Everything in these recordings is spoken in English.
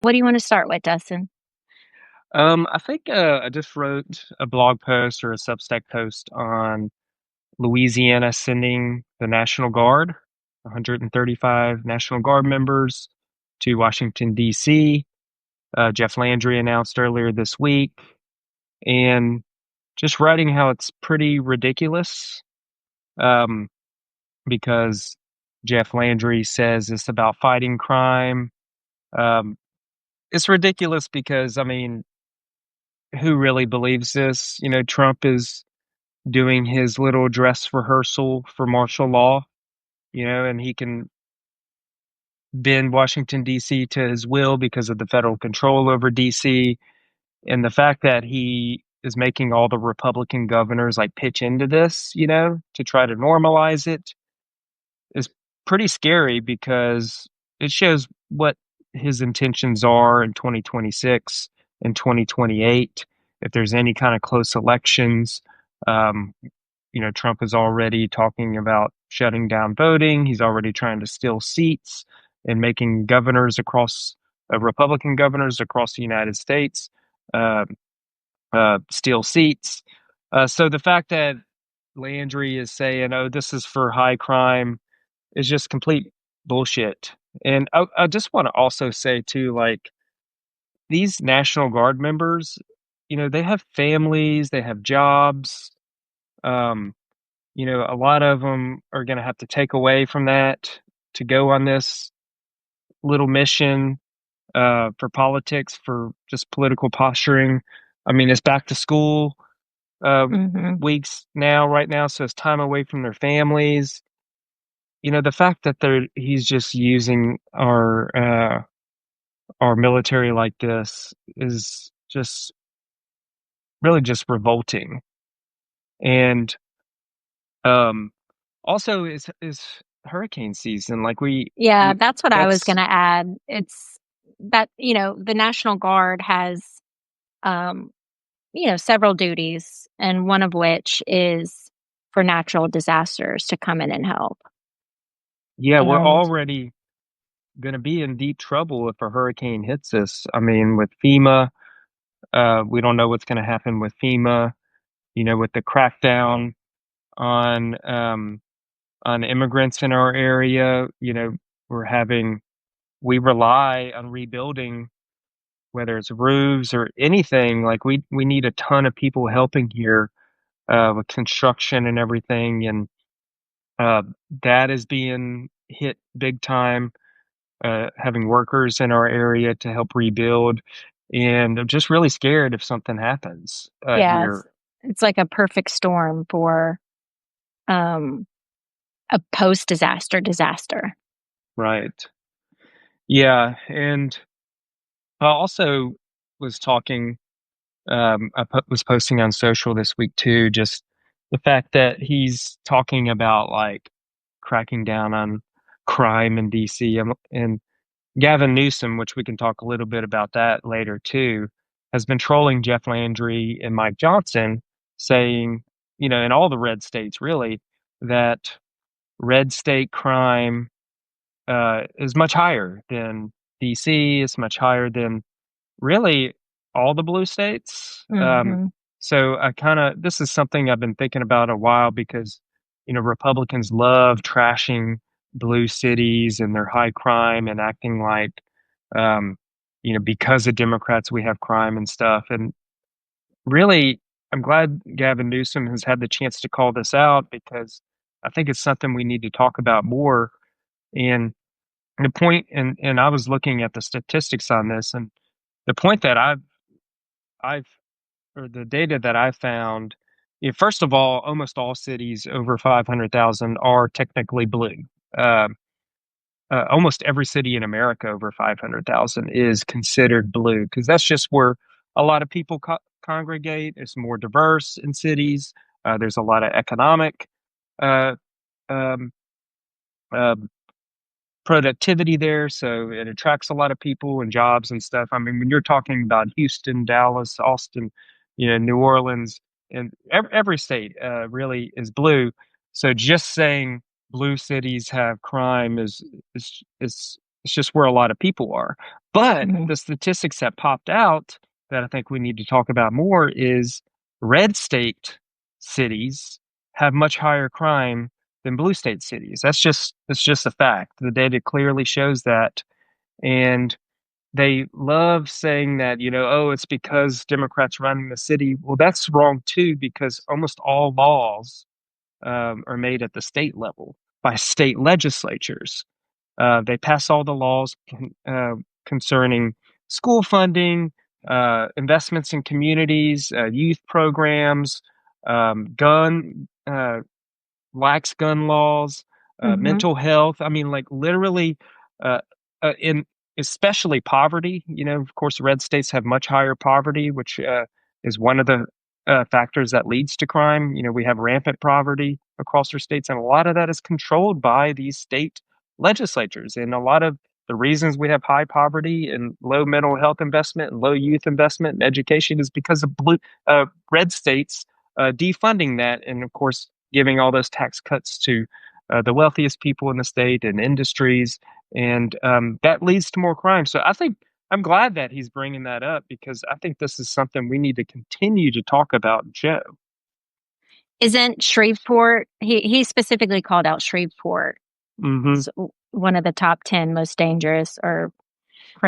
What do you want to start with, Dustin? I think I just wrote a blog post or a Substack post on Louisiana sending the National Guard, 135 National Guard members to Washington, D.C. Jeff Landry announced earlier this week, and just writing how it's pretty ridiculous um, because Jeff Landry says it's about fighting crime. Um, it's ridiculous because, I mean, who really believes this? Trump is doing his little dress rehearsal for martial law, and he can bend Washington, D.C. to his will because of the federal control over D.C. And the fact that he is making all the Republican governors like pitch into this, to try to normalize it is pretty scary because it shows what his intentions are in 2026 and 2028. If there's any kind of close elections, um, Trump is already talking about shutting down voting. He's already trying to steal seats and making Republican governors across the United States uh, steal seats. So the fact that Landry is saying, "Oh, this is for high crime," is just complete bullshit. And I just want to also say too, like these National Guard members, they have families, they have jobs. Um, a lot of them are going to have to take away from that to go on this little mission for politics, for just political posturing. I mean, it's back to school uh, Hmm. weeks now, right now, so it's time away from their families. The fact that he's just using our military like this is just really just revolting. And um, also, is hurricane season. Like Yeah, we that's what I was going that's to add. It's that, the National Guard has, um, several duties, and one of which is for natural disasters to come in and help. yeah, we're And already going to be in deep trouble if a hurricane hits us. I mean, with FEMA, we don't know what's going to happen with FEMA. With the crackdown on immigrants in our area. We're having we rely on rebuilding, whether it's roofs or anything. Like we need a ton of people helping here with construction and everything, and uh, that is being hit big time. Having workers in our area to help rebuild, and I'm just really scared if something happens yeah, here. it's like a perfect storm for um, a post-disaster. Right. Yeah, and I also was talking. Was posting on social this week too, just the fact that he's talking about like cracking down on crime in DC. And Gavin Newsom, which we can talk a little bit about that later too, has been trolling Jeff Landry and Mike Johnson, saying, in all the red states really, that red state crime is much higher than DC, is much higher than really all the blue states. Hmm. So this is something I've been thinking about a while because, Republicans love trashing blue cities and their high crime and acting like, um, because of Democrats, we have crime and stuff. And really, I'm glad Gavin Newsom has had the chance to call this out because I think it's something we need to talk about more. And the point, and I was looking at the statistics on this, and the point that I've or the data that I found, first of all, almost all cities over 500,000 are technically blue. Um, almost every city in America over 500,000 is considered blue because that's just where a lot of people congregate. It's more diverse in cities. There's a lot of economic uh, um, uh, productivity there, so it attracts a lot of people and jobs and stuff. I mean, when you're talking about Houston, Dallas, Austin, New Orleans, and every state really is blue. So just saying blue cities have crime is It's just where a lot of people are. But Mhm. the statistics that popped out that I think we need to talk about more is red state cities have much higher crime than blue state cities. That's just a fact. The data clearly shows that. And they love saying that, oh, it's because Democrats running the city. Well, that's wrong too, because almost all laws are made at the state level by state legislatures. They pass all the laws concerning school funding, investments in communities, youth programs, gun lax gun laws, Mhm. mental health. I mean, like literally, uh, in especially poverty. Of course, red states have much higher poverty, which is one of the factors that leads to crime. We have rampant poverty across our states, and a lot of that is controlled by these state legislatures. And a lot of the reasons we have high poverty and low mental health investment and low youth investment in education is because of red states defunding that, and of course giving all those tax cuts to the wealthiest people in the state and industries, and that leads to more crime. So I think I'm glad that he's bringing that up because I think this is something we need to continue to talk about, Joe. Isn't Shreveport he specifically called out Shreveport Hmm. as one of the top 10 most dangerous or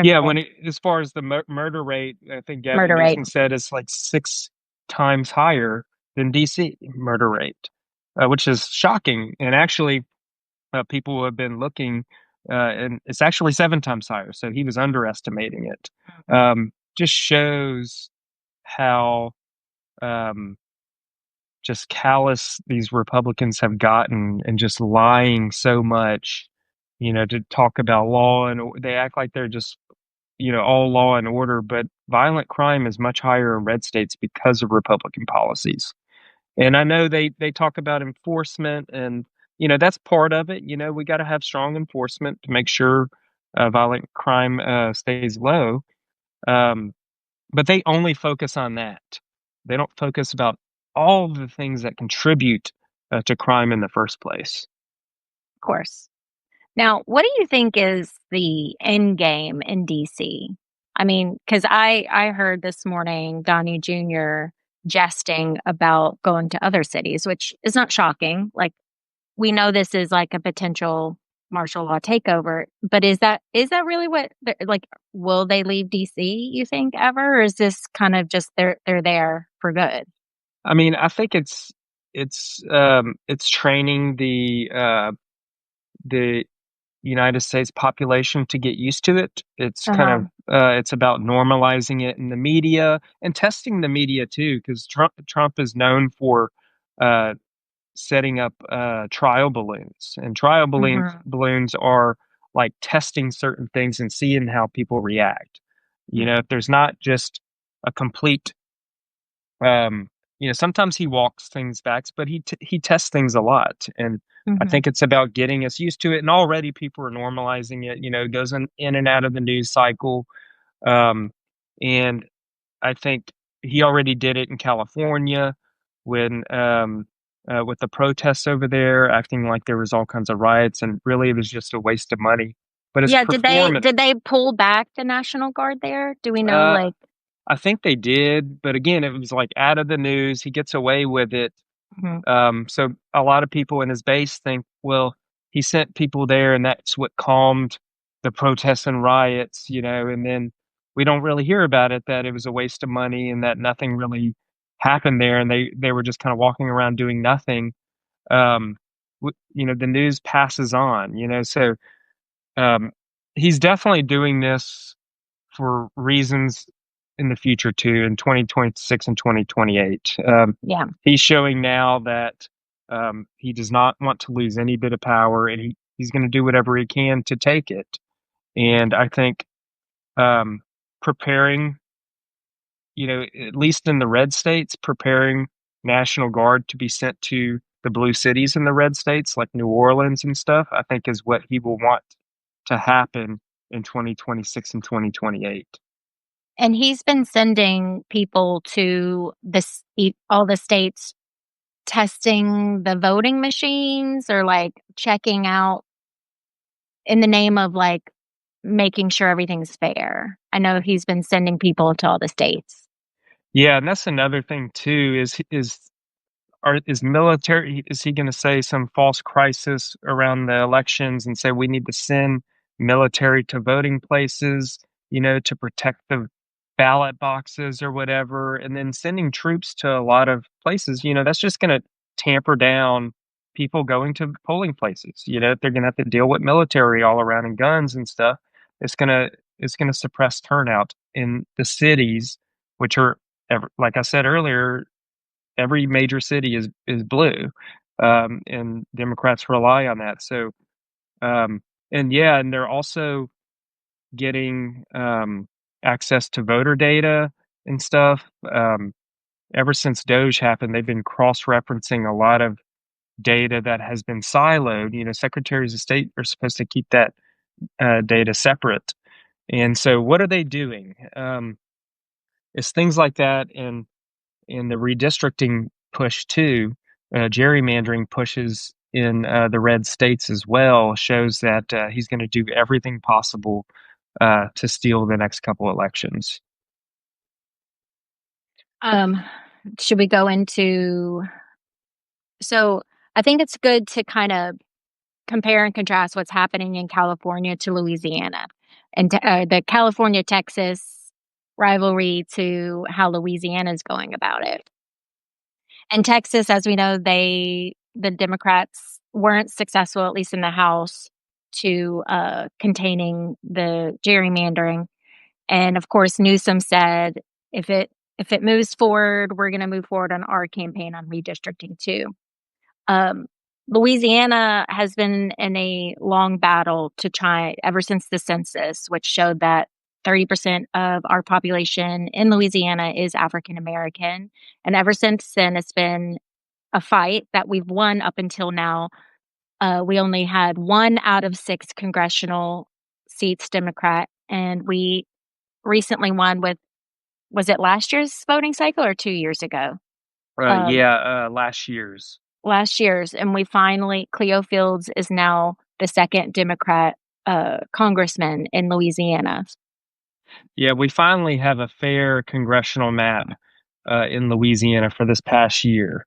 Yeah, criminal as far as the murder rate, I think Gavin murder rate? Newsom said it's like 6 times higher than DC murder rate, which is shocking. And actually, people have been looking, and it's actually 7 times higher. So he was underestimating it. Mhm. Just shows how um, just callous these Republicans have gotten, and just lying so much. To talk about law, and they act like they're just all law and order, but violent crime is much higher in red states because of Republican policies. And I know they talk about enforcement, and that's part of it. We got to have strong enforcement to make sure violent crime stays low. Um, but they only focus on that. They don't focus about all the things that contribute to crime in the first place. Of course. Now, what do you think is the end game in DC? I mean, because I heard this morning Donnie Jr. jesting about going to other cities, which is not shocking. Like we know this is like a potential martial law takeover, but is that really what like will they leave DC, you think, ever? Or is this kind of just they're there for good? I mean, I think it's training the United States population to get used to it. It's kind of Uh-huh. it's about normalizing it in the media and testing the media too, because Trump is known for uh, setting up trial balloons, and trial Mhm. balloons are like testing certain things and seeing how people react. If there's not just a complete um, sometimes he walks things back, but he tests things a lot, and I Mhm. think it's about getting us used to it. And already people are normalizing it. It goes in and out of the news cycle, um, and I think he already did it in California when with the protests over there, acting like there was all kinds of riots, and really it was just a waste of money. But it's Yeah, did they performance. did they pull back the National Guard there? Do we know Uh, like I think they did, but again, it was like out of the news. He gets away with it. Mhm. So a lot of people in his base think, well, he sent people there, and that's what calmed the protests and riots, and then we don't really hear about it, that it was a waste of money and that nothing really happened there, and they were just kind of walking around doing nothing. Um, the news passes on, so um, he's definitely doing this for reasons in the future too, in 2026 and 2028. Yeah. He's showing now that he does not want to lose any bit of power, and he's going to do whatever he can to take it. And I think um, preparing, at least in the red states, preparing National Guard to be sent to the blue cities in the red states, like New Orleans and stuff, I think is what he will want to happen in 2026 and 2028. And he's been sending people to all the states testing the voting machines or like checking out in the name of like making sure everything's fair. I know he's been sending people to all the states. Yeah, and that's another thing too, is military is he gonna say some false crisis around the elections and say we need to send military to voting places, to protect the ballot boxes or whatever, and then sending troops to a lot of places, that's just gonna tamper down people going to polling places. If they're gonna have to deal with military all around and guns and stuff, it's gonna it's gonna suppress turnout in the cities, which are like I said earlier, every major city is blue, and Democrats rely on that. So, and yeah, and they're also getting access to voter data and stuff. Ever since Doge happened, they've been cross-referencing a lot of data that has been siloed. Secretaries of state are supposed to keep that data separate, and so what are they doing? It's things like that, and the redistricting push too, gerrymandering pushes in the red states as well, shows that he's going to do everything possible to steal the next couple elections. Um, should we go into? So I think it's good to kind of compare and contrast what's happening in California to Louisiana, and the California Texas rivalry to how Louisiana is going about it. And Texas, as we know, the Democrats weren't successful, at least in the House, to containing the gerrymandering. And of course, Newsom said, if it moves forward, we're going to move forward on our campaign on redistricting too. Um, Louisiana has been in a long battle to try ever since the census, which showed that 30% of our population in Louisiana is African American. And ever since then, it's been a fight that we've won up until now. We only had 1 out of 6 congressional seats Democrat, and we recently won with, was it last year's voting cycle or 2 years ago? Um, Yeah, last year's. Last year's, and we finally, Cleo Fields is now the second Democrat congressman in Louisiana. Yeah, we finally have a fair congressional map in Louisiana for this past year.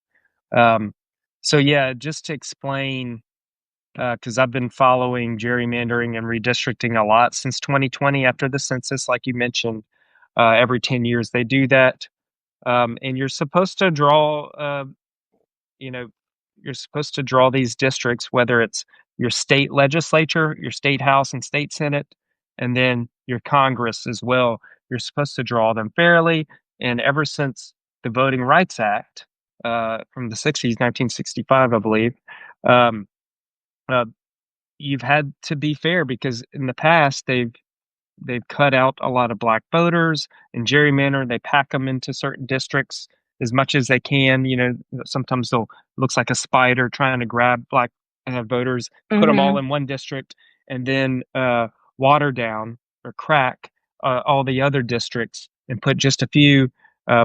Um, so yeah, just to explain, because I've been following gerrymandering and redistricting a lot since 2020 after the census, like you mentioned. Every 10 years they do that. And you're supposed to draw, you know, you're supposed to draw these districts, whether it's your state legislature, your state house and state senate, and then your Congress as well. You're supposed to draw them fairly. And ever since the Voting Rights Act from the 60s, 1965, I believe, um, uh, you've had to be fair because in the past they've cut out a lot of black voters and gerrymander. They pack them into certain districts as much as they can. Sometimes they'll looks like a spider trying to grab black voters, put them all Hmm. in one district, and then water down or crack all the other districts and put just a few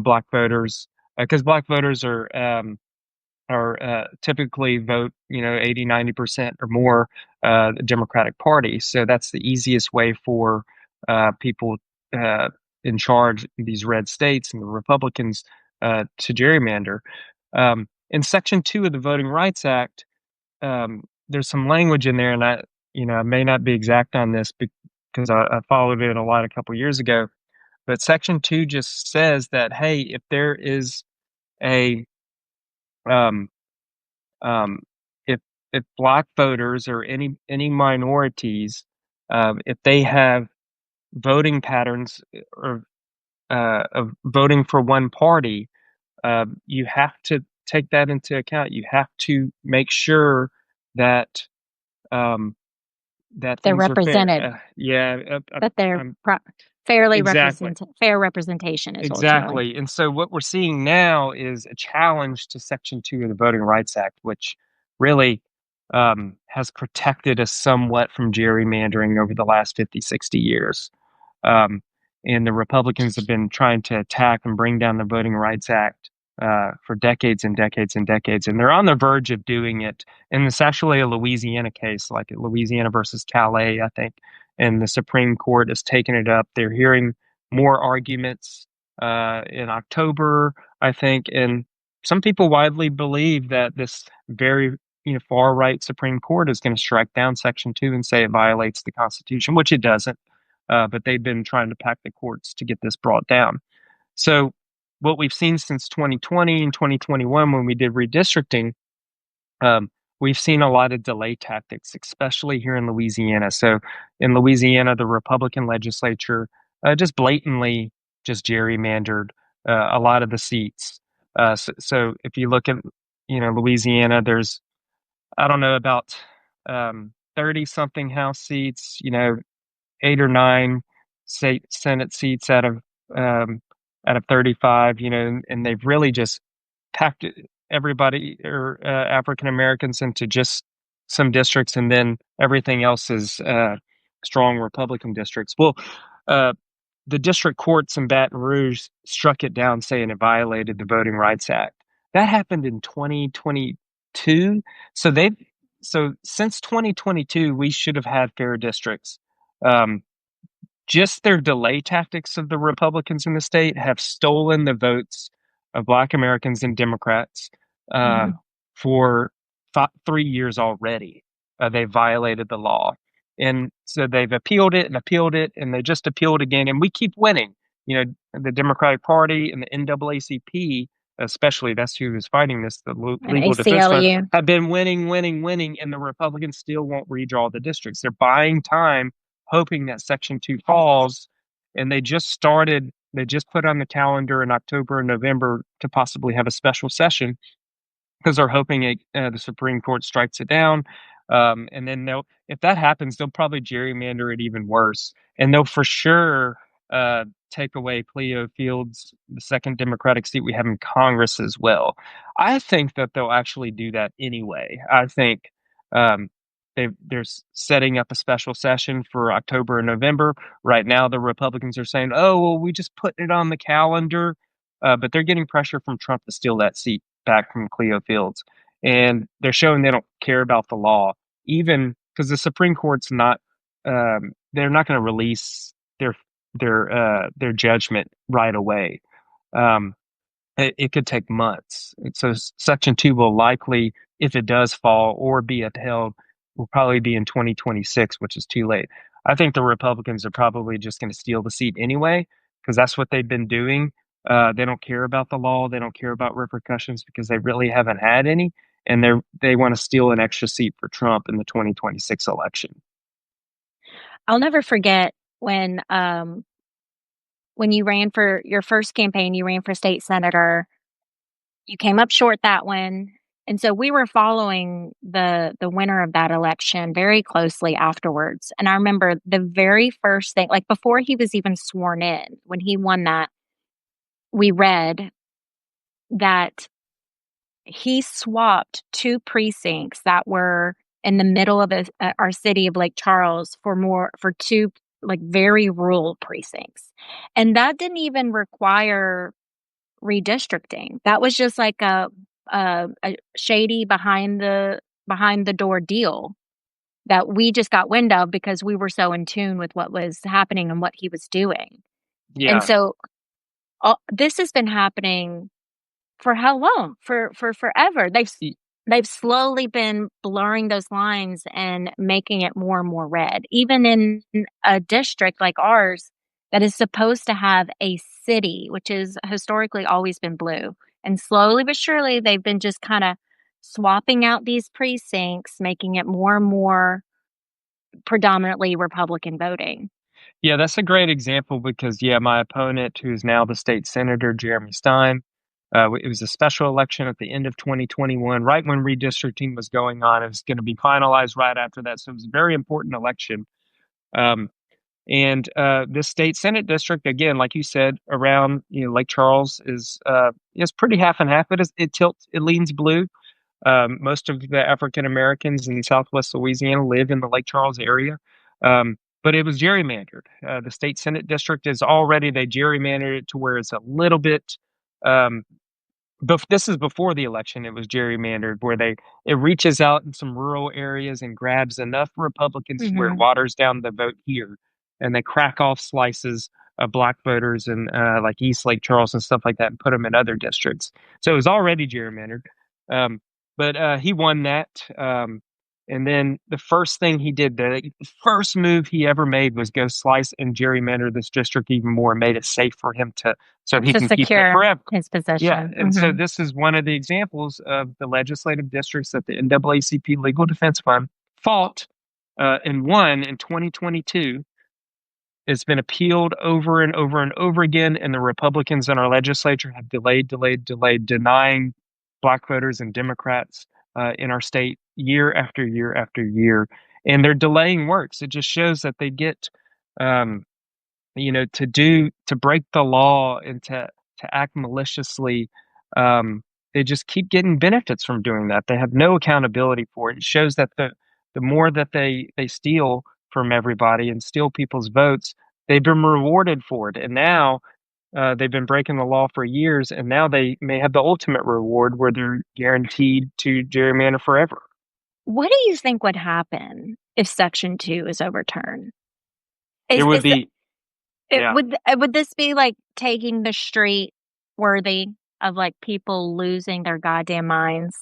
black voters because black voters are typically vote, 80, 90% or more the Democratic Party. So that's the easiest way for people uh, in charge in these red states and the Republicans to gerrymander. In Section 2 of the Voting Rights Act, there's some language in there, and I may not be exact on this because I followed it a lot a couple years ago. But Section 2 just says that, hey, if there is a um, um, if black voters or any minorities, if they have voting patterns or of voting for one party, you have to take that into account. You have to make sure that um, that They're things are fair. represented, Yeah, that they're I'm fairly exactly. fair representation is ultimately. Exactly. And so what we're seeing now is a challenge to Section 2 of the Voting Rights Act, which really has protected us somewhat from gerrymandering over the last 50, 60 years. Um, and the Republicans have been trying to attack and bring down the Voting Rights Act for decades and decades and decades. And they're on the verge of doing it. And it's actually a Louisiana case, like Louisiana versus Calais, I think. and the Supreme Court has taken it up. They're hearing more arguments in October, I think, and some people widely believe that this very far right Supreme Court is going to strike down Section 2 and say it violates the Constitution, which it doesn't. But they've been trying to pack the courts to get this brought down. So what we've seen since 2020 and 2021 when we did redistricting, um, we've seen a lot of delay tactics, especially here in Louisiana. So in Louisiana, the Republican legislature just blatantly just gerrymandered a lot of the seats. So if you look at Louisiana, there's I don't know about 30 something House seats, 8 or 9 state Senate seats um, out of 35, and they've really just packed everybody or African Americans into just some districts, and then everything else is strong Republican districts. Well, uh, the district courts in Baton Rouge struck it down, saying it violated the Voting Rights Act. That happened in 2022. So since 2022, we should have had fair districts. Um, just their delay tactics of the Republicans in the state have stolen the votes of Black Americans and Democrats uh, Mhm. for 3 years already. They violated the law. And so they've appealed it and appealed it, and they just appealed again. And we keep winning. The Democratic Party and the NAACP, especially, that's who is fighting this, the And Legal Defense Fund, ACLU. have been winning, winning, winning, and the Republicans still won't redraw the districts. They're buying time hoping that Section 2 falls. And they just put on the calendar in October and November to possibly have a special session because they're hoping the Supreme Court strikes it down. And then if that happens, they'll probably gerrymander it even worse. And they'll for sure take away Cleo Fields, the second Democratic seat we have in Congress as well. I think that they'll actually do that anyway. I think um, they're setting up a special session for October and November. Right now, the Republicans are saying, "Oh, well, we just put it on the calendar," but they're getting pressure from Trump to steal that seat back from Cleo Fields, and they're showing they don't care about the law, even because the Supreme Court's not. They're not going to release their judgment right away. Um, it could take months. So Section 2 will likely, if it does fall or be upheld, will probably be in 2026, which is too late. I think the Republicans are probably just going to steal the seat anyway, because that's what they've been doing. They don't care about the law. They don't care about repercussions because they really haven't had any, and they want to steal an extra seat for Trump in the 2026 election. I'll never forget when you ran for your first campaign, you ran for state senator. You came up short that one. And so we were following the winner of that election very closely afterwards. And I remember the very first thing, like before he was even sworn in, when he won that, we read that he swapped 2 precincts that were in the middle of our city of Lake Charles for 2 like very rural precincts. And that didn't even require redistricting. That was just like a shady behind the door deal that we just got wind of because we were so in tune with what was happening and what he was doing. And Yeah. so this has been happening for how long? For forever. They've slowly been blurring those lines and making it more and more red. Even in a district like ours that is supposed to have a city, which is historically always been blue. And slowly but surely, they've been just kind of swapping out these precincts, making it more and more predominantly Republican voting. Yeah, that's a great example because, yeah, my opponent, who's now the state senator, Jeremy Stein, it was a special election at the end of 2021, right when redistricting was going on. It was going to be finalized right after that. So it was a very important election. Um, and this state Senate district, again, like you said, around Lake Charles is pretty half and half. It leans blue. Most of the African Americans in Southwest Louisiana live in the Lake Charles area. But it was gerrymandered. The state Senate district they gerrymandered it to where it's a little bit um, This is before the election. It was gerrymandered, where it reaches out in some rural areas and grabs enough Republicans to where it Hmm. waters down the vote here, and they crack off slices of black voters in like East Lake Charles and stuff like that, and put them in other districts. So it was already gerrymandered, um, but he won that. And then the first thing he did, the first move he ever made was go slice and gerrymander this district even more, and made it safe for him to so he To can keep it secure forever. his Yeah, position. and so Hmm. this is one of the examples of the legislative districts that the NAACP Legal Defense Fund fought and won in 2022. It's been appealed over and over and over again, and the Republicans in our legislature have delayed, denying black voters and Democrats in our state year after year after year. And their delaying works. It just shows that they get um, to break the law and to act maliciously. um they just keep getting benefits from doing that. They have no accountability for it. It shows that the more that they steal from everybody and steal people's votes, they've been rewarded for it. And now they've been breaking the law for years, and now they may have the ultimate reward where they're guaranteed to gerrymander forever. What do you think would happen if Section 2 is overturned? It would Is be, it yeah. would this be like taking the street worthy of like people losing their goddamn minds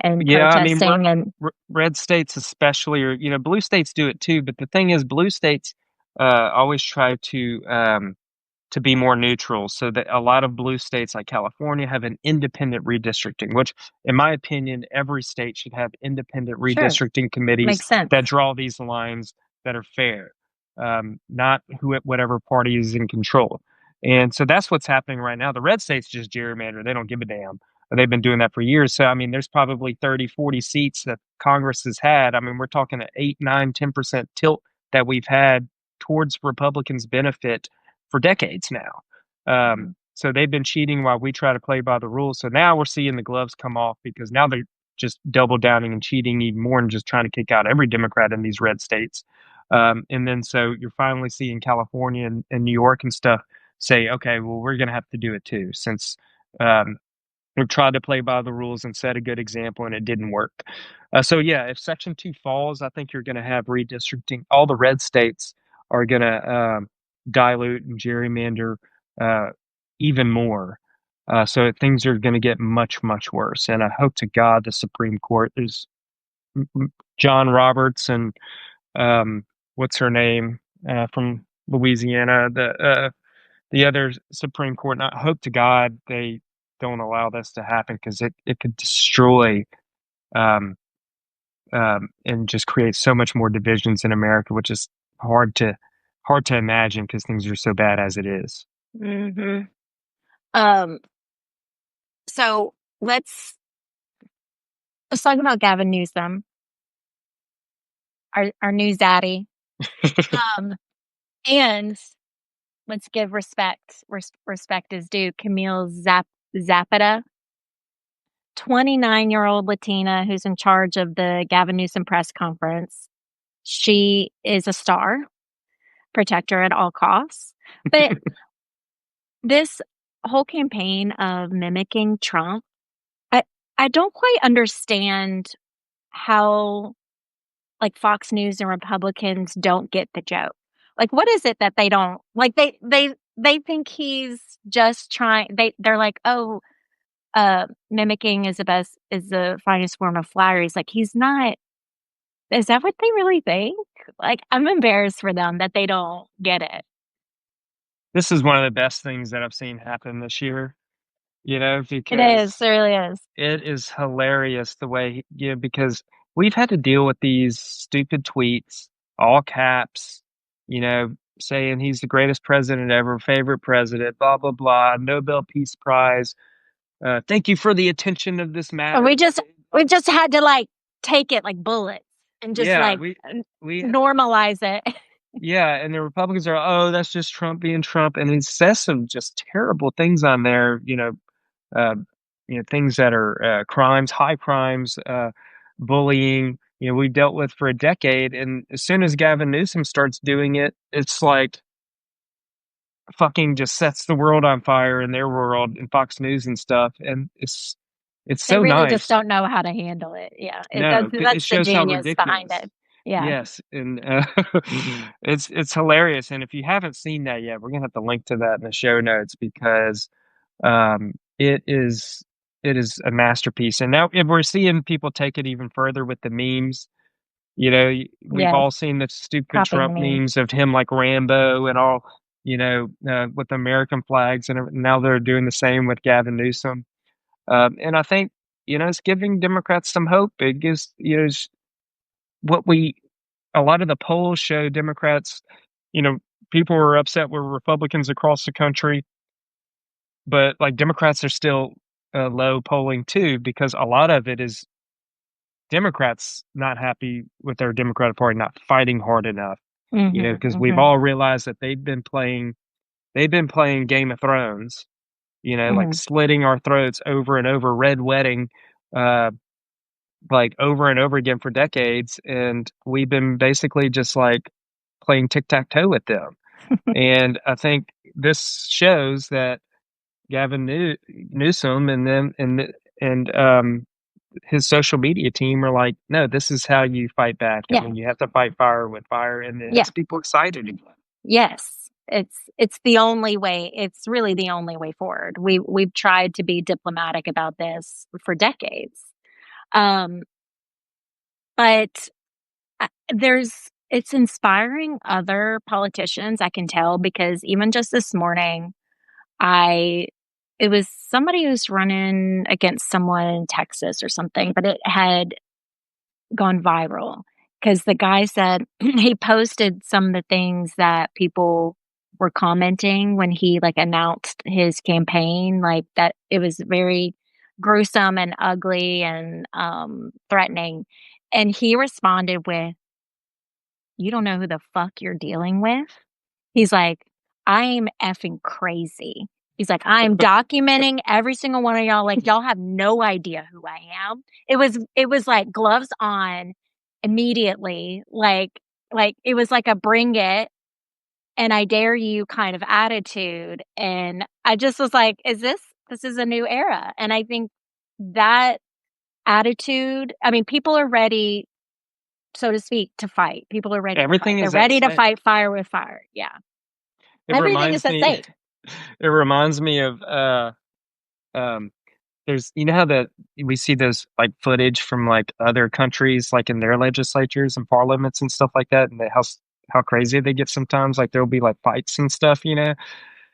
and Yeah, I mean, protesting and red states especially, or blue states do it too. But the thing is, blue states always try to be more neutral. So that a lot of blue states like California have an independent redistricting, which, in my opinion, every state should have independent sure, redistricting committees makes sense. that draw these lines that are fair, not whatever party is in control. And so that's what's happening right now. The red states just gerrymander. They don't give a damn. They've been doing that for years. So, I mean, there's probably 30, 40 seats that Congress has had. I mean, we're talking an 8, 9, 10% tilt that we've had towards Republicans' benefit for decades now. Mhm. So they've been cheating while we try to play by the rules. So now we're seeing the gloves come off because now they're just double downing and cheating even more and just trying to kick out every Democrat in these red states. And then so you're finally seeing California and New York and stuff say, okay, well, we're going to have to do it too, since um, we've tried to play by the rules and set a good example and it didn't work. So yeah, if Section 2 falls, I think you're going to have redistricting. All the red states are going to dilute and gerrymander uh, even more. So things are going to get much, much worse. And I hope to God the Supreme Court, there's John Roberts and what's her name from Louisiana, the other Supreme Court. And I hope to God they don't allow this to happen, because it could destroy um, and just create so much more divisions in America, which is hard to hard to imagine because things are so bad as it is. Mhm. Um, so let's talk about Gavin Newsom, our new zaddy. Um, and let's give respect is due. Camille Zapata, 29-year-old Latina who's in charge of the Gavin Newsom press conference. She is a star. Protect her at all costs. But this whole campaign of mimicking Trump, I I don't quite understand how, like, Fox News and Republicans don't get the joke. Like, what is it that they don't like? They think he's just trying. They're like, oh, mimicking is the finest form of flattery. It's like he's not. Is that what they really think? Like, I'm embarrassed for them that they don't get it. This is one of the best things that I've seen happen this year, It is. because It really is. it is hilarious the way, because we've had to deal with these stupid tweets, all caps, saying he's the greatest president ever, favorite president, blah, blah, blah, Nobel Peace Prize. Thank you for the attention of this And matter. we just had to, like, take it like bullets and just, Yeah, like, we, normalize it. yeah, and the Republicans are, oh, that's just Trump being Trump, and he says some just terrible things on there, uh, things that are crimes, high crimes, bullying. We've dealt with for a decade, and as soon as Gavin Newsom starts doing it, it's like fucking just sets the world on fire in their world in Fox News and stuff. And it's They so really just nice. don't know how to handle it. Yeah, No, it that's the shows how genius behind ridiculous. it. Yeah. Yes, and it's hilarious. And if you haven't seen that yet, we're gonna have to link to that in the show notes because um, it is it is a masterpiece. And now if we're seeing people take it even further with the memes. We've Yes. all seen the stupid Copying the Trump memes. memes of him like Rambo and all, with American flags, and now they're doing the same with Gavin Newsom. And I think, it's giving Democrats some hope. It gives, what a lot of the polls show Democrats, you know, people were upset with Republicans across the country, but like Democrats are still low polling too, because a lot of it is Democrats not happy with their Democratic Party not fighting hard enough, Mhm. because we've Mhm. all realized that they've been playing Game of Thrones, like Mhm. slitting our throats over and over, red wedding, uh, like over and over again for decades, and we've been basically just like playing tic tac toe with them. And I think this shows that Newsom and them and his social media team are like, no, this is how you fight back. I Yeah. mean, you have to fight fire with fire, and it Yeah. has people excited again. Yes. It's the only way. It's really the only way forward. We've tried to be diplomatic about this for decades. Um, but there's it's inspiring other politicians, I can tell, because even just this morning, I it was somebody who's running against someone in Texas or something, but it had gone viral because the guy said he posted some of the things that people were commenting when he, like, announced his campaign, like, that it was very gruesome and ugly and, threatening, and he responded with, "You don't know who the fuck you're dealing with?" He's like, "I'm effing crazy." He's like, "I'm documenting every single one of y'all, like, y'all have no idea who I am." It was like gloves on immediately, like, it was like a bring it and I dare you kind of attitude, and I just was like, this is a new era?" And I think that attitude, I mean, people are ready, so to speak, to fight. People are ready to fight. Everything They're is at ready to stake. fight fire with fire. Yeah. It Everything is reminds at me. stake. It reminds me of um, there's how that we see those like footage from like other countries, like in their legislatures and parliaments and stuff like that, and how crazy they get sometimes. Like there'll be like fights and stuff, and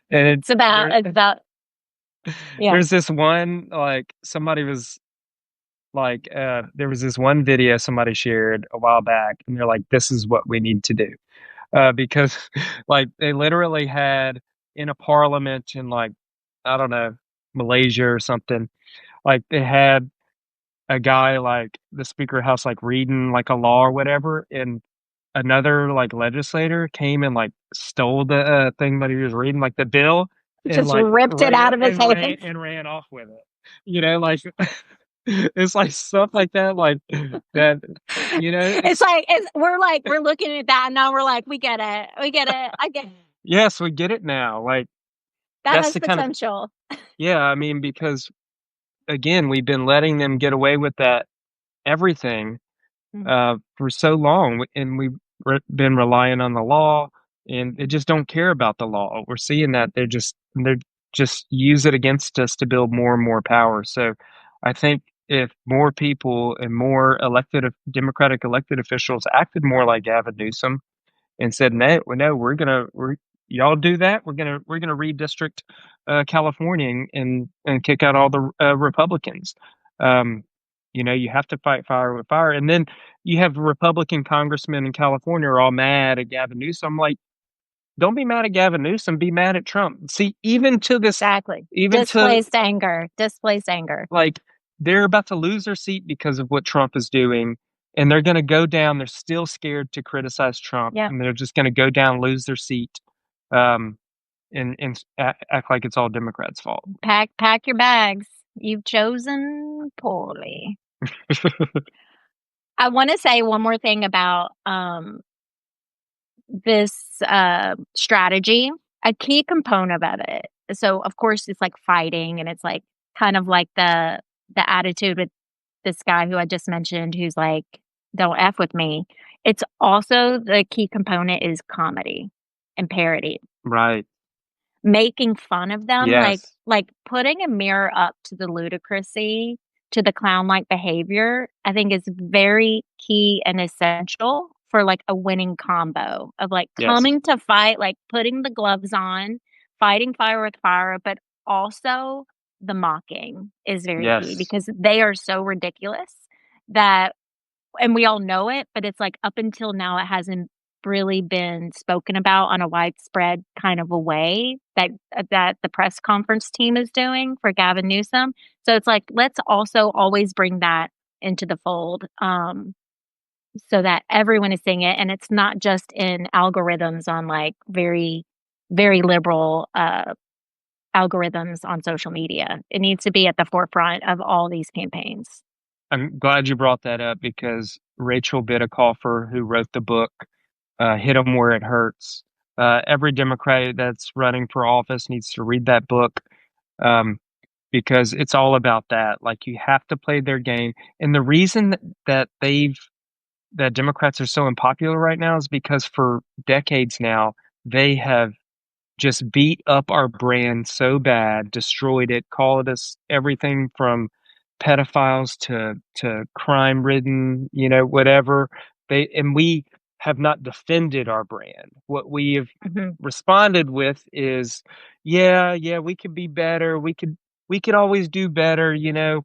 It's about yeah. there's this one like somebody was like there was this one video somebody shared a while back, and they're like, this is what we need to do, because like they literally had in a parliament in like, I don't know, Malaysia or something, like they had a guy like the Speaker of House like reading like a law or whatever, and another like legislator came and like stole the thing that he was reading, like the bill, and Just like ripped it out of his hands. ran off with it. Like it's like stuff like that, like that. It's It's like we're looking at that and now we're like, we get it. We get it. I get yes, we get it now. Like that that's has the kind of potential. yeah. I mean, because again, we've been letting them get away with that everything Mm. for so long, and we've been relying on the law, and they just don't care about the law. We're seeing that they're just use it against us to build more and more power. So, I think if more people and more Democratic elected officials acted more like Gavin Newsom and said, "No, no, we're y'all do that. We're gonna redistrict California and kick out all the Republicans." Um, you have to fight fire with fire, and then you have Republican congressmen in California are all mad at Gavin Newsom. I'm like, don't be mad at Gavin Newsom. Be mad at Trump. See, Exactly. even to Displaced anger. Displaced anger. like, they're about to lose their seat because of what Trump is doing, and they're gonna go down. They're still scared to criticize Trump, Yeah. and they're just gonna go down, lose their seat, um, and act like it's all Democrats' fault. Pack your bags. You've chosen poorly. I want to say one more thing about this strategy. a key component of it. So of course it's like fighting, and it's like kind of like the attitude with this guy who I just mentioned who's like, "Don't F with me." It's also the key component is comedy and parody. Right. Making fun of them, Yes. like putting a mirror up to the ludicrousy, to the clown-like behavior, I think is very key and essential for, like, a winning combo of, like, Yes. coming to fight, like, putting the gloves on, fighting fire with fire, but also the mocking is very key Yes. because they are so ridiculous that and we all know it, but it's like up until now, it hasn't really been spoken about on a widespread kind of a way that the press conference team is doing for Gavin Newsom. So it's like, let's also always bring that into the fold, so that everyone is seeing it, and it's not just in algorithms on, like, very, very liberal, algorithms on social media. It needs to be at the forefront of all these campaigns. I'm glad you brought that up because Rachel Bitocofer, who wrote the book, Hit 'em Where It Hurts. Every Democrat that's running for office needs to read that book, um, because it's all about that. Like, you have to play their game. And the reason that that Democrats are so unpopular right now is because for decades now, they have just beat up our brand so bad, destroyed it, called us everything from pedophiles to crime-ridden, whatever. We have not defended our brand. What we have Mhm. responded with is, "Yeah, yeah, we could be better. We could always do better," you know?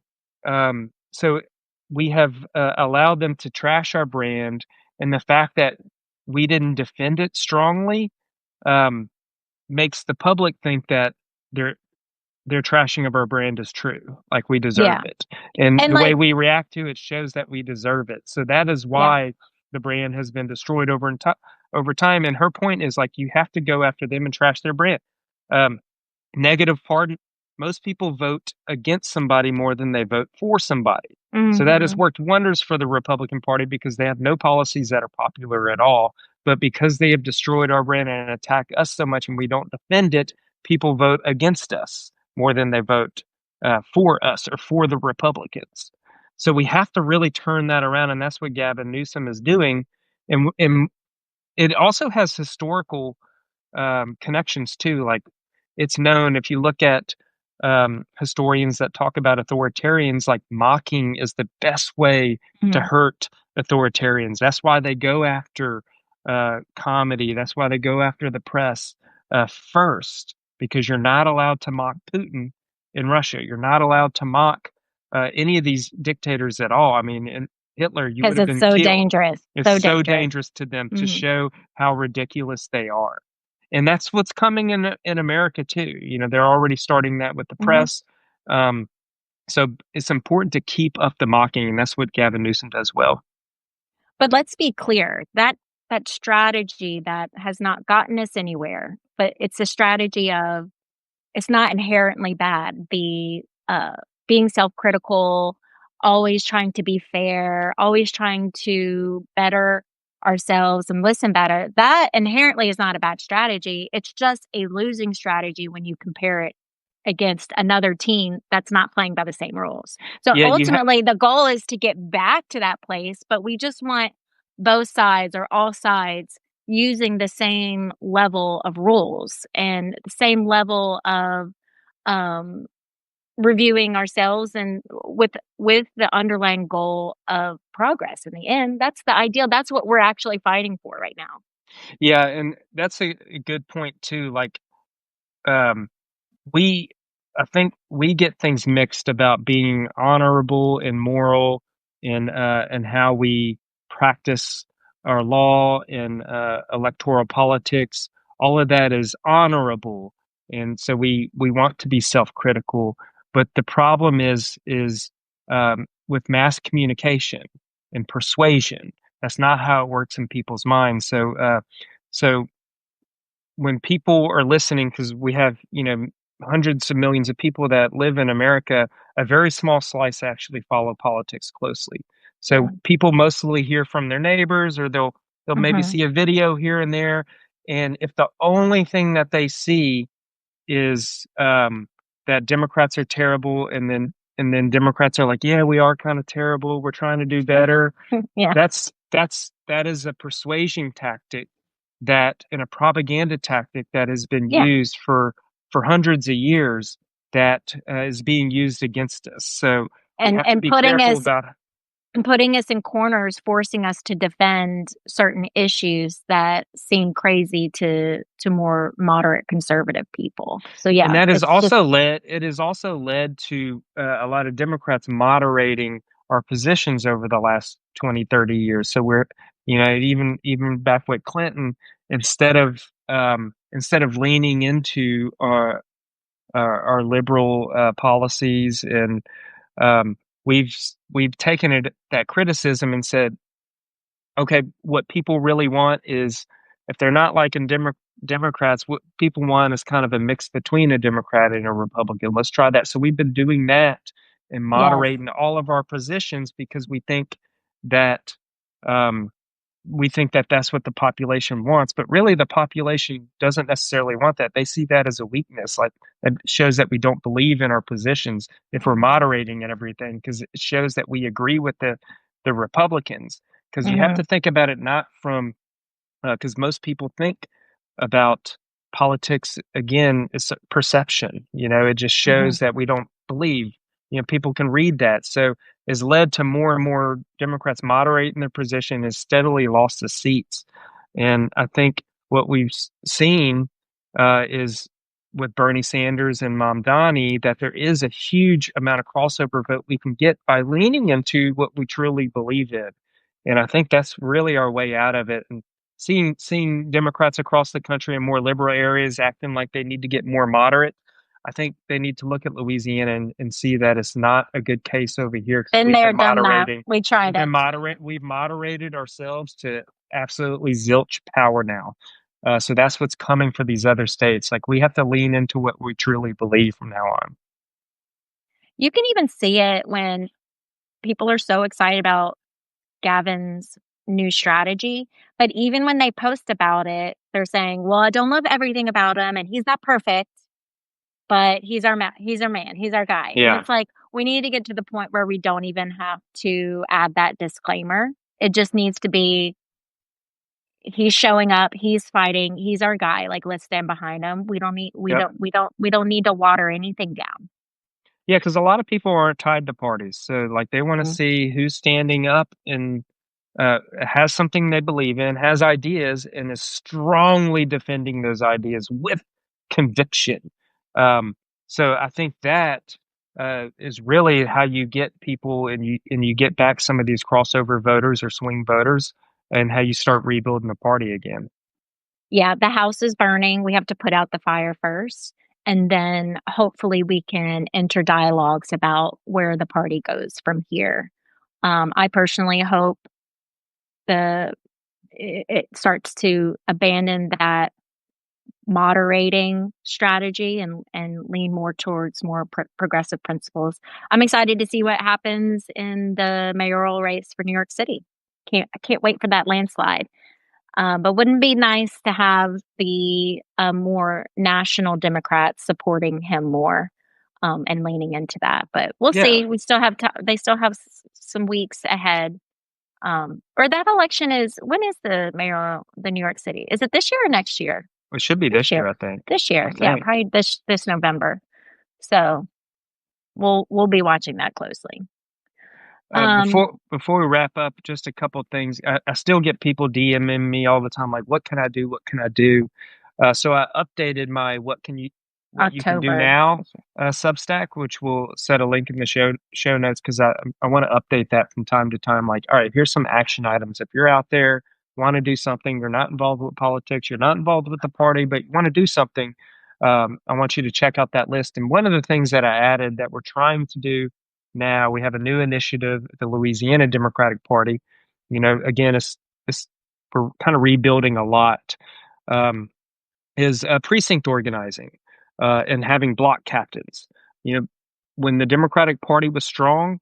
So we have, allowed them to trash our brand, and the fact that we didn't defend it strongly, um, makes the public think that their their trashing of our brand is true, like we deserve Yeah, it. And and, the way like we react to it shows that we deserve it. So that is yeah. why the brand has been destroyed over time. And her point is like you have to go after them and trash their brand. Um, Negative pardon, most people vote against somebody more than they vote for somebody. So that has Mhm. worked wonders for the Republican Party because they have no policies that are popular at all. But because they have destroyed our brand and attack us so much and we don't defend it, people vote against us more than they vote for us or for the Republicans. So we have to really turn that around, and that's what Gavin Newsom is doing. And it also has historical connections too. Like it's known if you look at historians that talk about authoritarians, like mocking is the best way to Mhm. hurt authoritarians. That's why they go after comedy. That's why they go after the press first, because you're not allowed to mock Putin in Russia. You're not allowed to mock any of these dictators at all. I mean, in Hitler, you would 'Cause have it's been so killed. dangerous, It's so so dangerous. dangerous to them to Mhm, show how ridiculous they are. And that's what's coming in America too. They're already starting that with the mhm. press. Um, so it's important to keep up the mocking, and that's what Gavin Newsom does well. But let's be clear, that strategy that has not gotten us anywhere, but it's a strategy of it's not inherently bad. Being self-critical, always trying to be fair, always trying to better ourselves and listen better, that inherently is not a bad strategy. It's just a losing strategy when you compare it against another team that's not playing by the same rules. So Yeah, ultimately, the goal is to get back to that place, but we just want both sides or all sides using the same level of rules and the same level of um, reviewing ourselves and with the underlying goal of progress in the end. That's the ideal. That's what we're actually fighting for right now. yeah, and that's a good point too. Like, um, we I think we get things mixed about being honorable and moral in how we practice our law and electoral politics. All of that is honorable, and so we want to be self-critical. But the problem is with mass communication and persuasion. That's not how it works in people's minds. So when people are listening, because we have, hundreds of millions of people that live in America, a very small slice actually follow politics closely. So Yeah. people mostly hear from their neighbors, or they'll maybe Mhm. see a video here and there. And if the only thing that they see is that Democrats are terrible, and then Democrats are like, yeah, we are kind of terrible. We're trying to do better. Yeah. That is a persuasion tactic that and a propaganda tactic that has been Yeah. used for hundreds of years that is being used against us. So we And have to be careful about. putting us in corners, forcing us to defend certain issues that seem crazy to more moderate conservative people. So And yeah, that has it's just also led it has also led to a lot of Democrats moderating our positions over the last 20, 30 years. So we're, even back with Clinton, instead of leaning into our liberal policies, and um, we've we've taken that criticism and said, okay, what people really want is, if they're not liking Democrats, what people want is kind of a mix between a Democrat and a Republican. Let's try that. So we've been doing that and yes. moderating all of our positions because that um, we think that that's what the population wants. But really, the population doesn't necessarily want that. They see that as a weakness. Like, it shows that we don't believe in our positions if we're moderating and everything, because it shows that we agree with the Republicans. Because you have Hmm. to think about it not from because most people think about politics again, it's a perception. It just Hmm. shows that we don't believe. People can read that. So it's led to more and more Democrats moderating their position and steadily lost the seats. And I think what we've seen is with Bernie Sanders and Mamdani that there is a huge amount of crossover vote we can get by leaning into what we truly believe in. And I think that's really our way out of it. And seeing Democrats across the country in more liberal areas acting like they need to get more moderate, I think they need to look at Louisiana and see that it's not a good case over here because Been there, done that. We tried it. we've moderated ourselves to absolutely zilch power now. So that's what's coming for these other states. Like, we have to lean into what we truly believe from now on. You can even see it when people are so excited about Gavin's new strategy, but even when they post about it, they're saying, "Well, I don't love everything about him, and he's not perfect, but he's our man, he's our guy." And Yeah. it's like, we need to get to the point where we don't even have to add that disclaimer. It just needs to be, he's showing up, he's fighting, he's our guy. Like, let's stand behind him. Yep. We don't need to water anything down. Yeah, because a lot of people aren't tied to parties, so like they want to Mhm. see who's standing up and has something they believe in, has ideas, and is strongly defending those ideas with conviction. Um, so I think that is really how you get people, and you get back some of these crossover voters or swing voters, and how you start rebuilding the party again. Yeah, the house is burning. We have to put out the fire first. And then hopefully we can enter dialogues about where the party goes from here. I personally hope the it starts to abandon that moderating strategy and lean more towards more progressive principles. I'm excited to see what happens in the mayoral race for New York City. I can't wait for that landslide. But wouldn't it be nice to have the more national Democrats supporting him more and leaning into that? But we'll Yeah, see. We still have they still have some weeks ahead. Or that election is, when is the mayoral, the New York City? Is it this year or next year? it should be This this year. year, I think. This I year, yeah, think. probably this November. So we'll be watching that closely. Um, Before we wrap up, just a couple things. I still get people DMing me all the time, like, "What can I do? What can I do?" So I updated my what you can do October. now Substack, which will set a link in the show notes because I want to update that from time to time. Like, all right, here's some action items. If you're out there, want to do something, you're not involved with politics, you're not involved with the party, but you want to do something, I want you to check out that list. And one of the things that I added that we're trying to do now, we have a new initiative at the Louisiana Democratic Party. Again, it's we're kind of rebuilding a lot. Um, is precinct organizing and having block captains. You know, when the Democratic Party was strong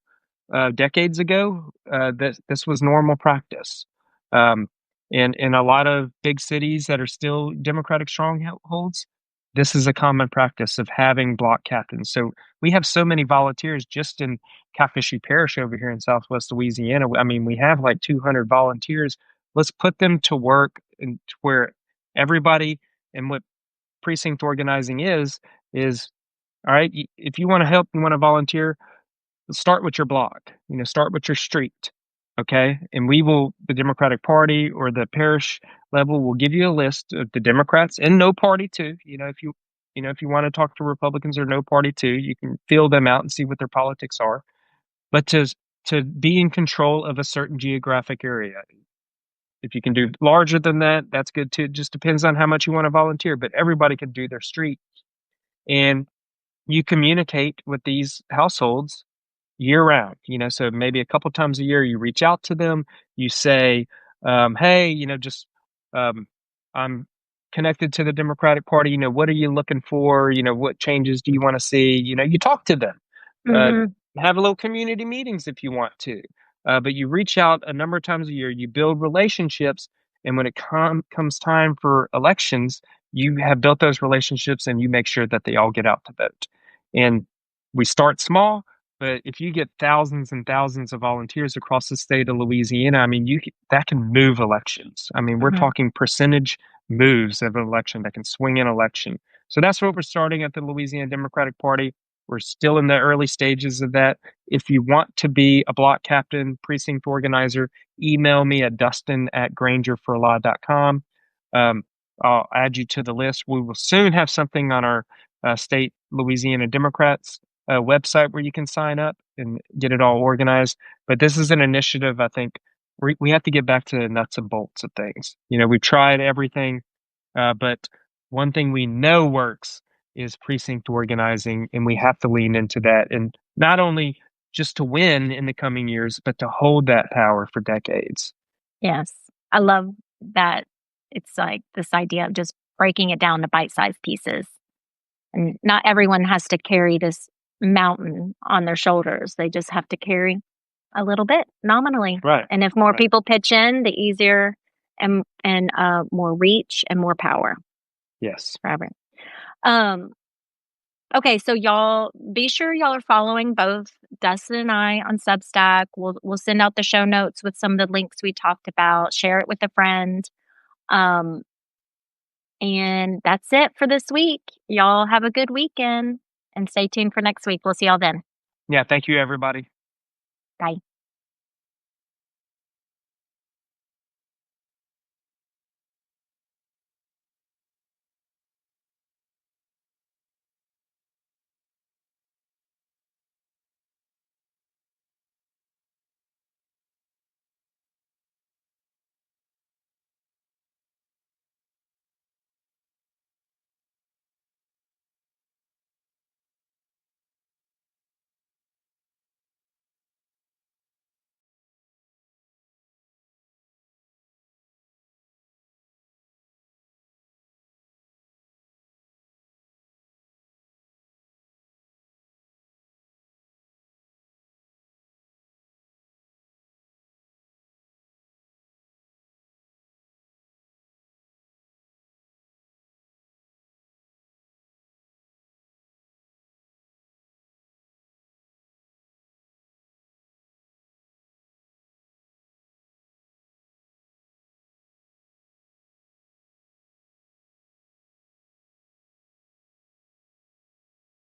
decades ago, this was normal practice. Um, And in a lot of big cities that are still Democratic strongholds, this is a common practice of having block captains. So we have so many volunteers just in Calcasieu Parish over here in Southwest Louisiana. I mean, we have like 200 volunteers. Let's put them to work and to where everybody, and what precinct organizing is all right. If you want to help, you want to volunteer, start with your block, start with your street. Okay. And the Democratic Party or the parish level will give you a list of the Democrats and no party too. If you want to talk to Republicans or no party too, you can feel them out and see what their politics are. But to be in control of a certain geographic area. If you can do larger than that, that's good too. It just depends on how much you want to volunteer, but everybody can do their street. And you communicate with these households year round, so maybe a couple times a year you reach out to them, you say, hey, just I'm connected to the Democratic Party, what are you looking for? What changes do you want to see? You talk to them, uh, Hmm. have a little community meetings if you want to, but you reach out a number of times a year, you build relationships, and when it comes time for elections, you have built those relationships and you make sure that they all get out to vote. And we start small, but if you get thousands and thousands of volunteers across the state of Louisiana, I mean, that can move elections. I mean, we're Hmm. talking percentage moves of an election that can swing an election. So that's what we're starting at the Louisiana Democratic Party. We're still in the early stages of that. If you want to be a block captain, precinct organizer, email me at dustin@grangerforlaw.com. Um, I'll add you to the list. We will soon have something on our state Louisiana Democrats website where you can sign up and get it all organized. But this is an initiative, I think, we have to get back to the nuts and bolts of things. We've tried everything, but one thing we know works is precinct organizing, and we have to lean into that. And not only just to win in the coming years, but to hold that power for decades. Yes. I love that it's like this idea of just breaking it down to bite-sized pieces. And not everyone has to carry this mountain on their shoulders. They just have to carry a little bit nominally. Right. And if more Right. people pitch in, the easier and more reach and more power Yes. for everyone. Um, okay, so y'all be sure y'all are following both Dustin and I on Substack. We'll send out the show notes with some of the links we talked about. Share it with a friend. Um, and that's it for this week. Y'all have a good weekend and stay tuned for next week. We'll see y'all then. Yeah. Thank you, everybody. Bye.